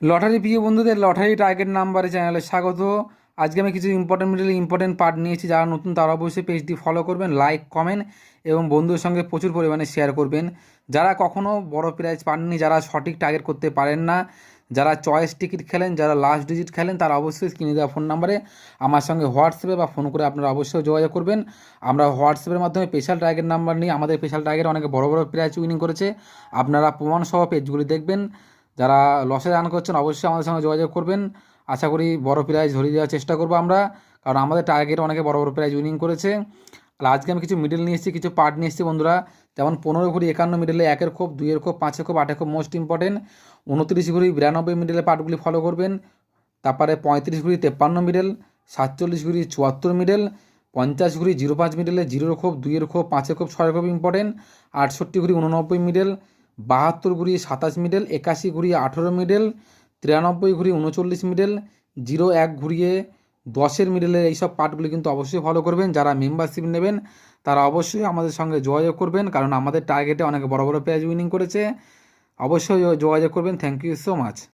Lottery প্রিয় বন্ধুদের lottery target নাম্বারে চ্যানেলে স্বাগত। আজকে আমি কিছু ইম্পর্টেন্ট পার্ট নিয়েছি। যারা নতুন তারা অবশ্যই পেজটি ফলো করবেন, লাইক কমেন্ট এবং বন্ধুদের সঙ্গে প্রচুর পরিমাণে শেয়ার করবেন। যারা কখনও বড় প্রাইজ পাননি, যারা সঠিক টার্গেট করতে পারেন না, যারা চয়েস টিকিট খেলেন, যারা লাস্ট ডিজিট খেলেন, তারা অবশ্যই স্ক্রিনে দেওয়া ফোন নাম্বারে আমার সঙ্গে হোয়াটসঅ্যাপে বা ফোন করে আপনারা অবশ্যই যোগাযোগ করবেন। আমরা হোয়াটসঅ্যাপের মাধ্যমে স্পেশাল টার্গেট নাম্বার নিই। আমাদের স্পেশাল টার্গেট অনেকে বড় বড় প্রাইজ উইনিং করেছে। আপনারা প্রমাণসহ পেজগুলি দেখবেন। যারা লসে রান করছেন অবশ্যই আমাদের সঙ্গে যোগাযোগ করবেন। আশা করি বড় প্রাইজ ধরিয়ে দেওয়ার চেষ্টা করবো আমরা, কারণ আমাদের টার্গেট অনেকে বড় বড় প্রাইজ উইনিং করেছে। আর আজকে আমি কিছু মিডল নিয়ে এসেছি, কিছু পার্ট নিয়ে এসেছি বন্ধুরা। যেমন 15 ঘুরি 51 মিডলে 1-এর খোপ, 2-এর খোপ, 5-এর খোপ, 8-এর খোপ মোস্ট ইম্পর্টেন্ট। 29 ঘুরি 92 মিডলে পার্টগুলি ফলো করবেন। তারপরে 35 ঘুরি 53 মিডল, 47 ঘুরি 74 মিডল, 50 ঘুরি 05 মিডলে 0-এর খোপ, 2-এর খোপ, 5-এর খোপ, 6-এর খোপ ইম্পর্টেন্ট। 68 ঘুরি 89 মিডল, 72 ঘুরি 27 মিডল, 81 ঘুরি 18 মিডল, 93 ঘুরি 39 মিডল, 01 ঘুরিয়ে 10-এর মিডলের এইসব পার্টগুলি কিন্তু অবশ্যই ফলো করবেন। যারা মেম্বারশিপ নেবেন তারা অবশ্যই আমাদের সঙ্গে যোগাযোগ করবেন, কারণ আমাদের টার্গেটে অনেক বড় বড় প্রাইজ উইনিং করেছে। অবশ্যই যোগাযোগ করবেন। Thank you so much.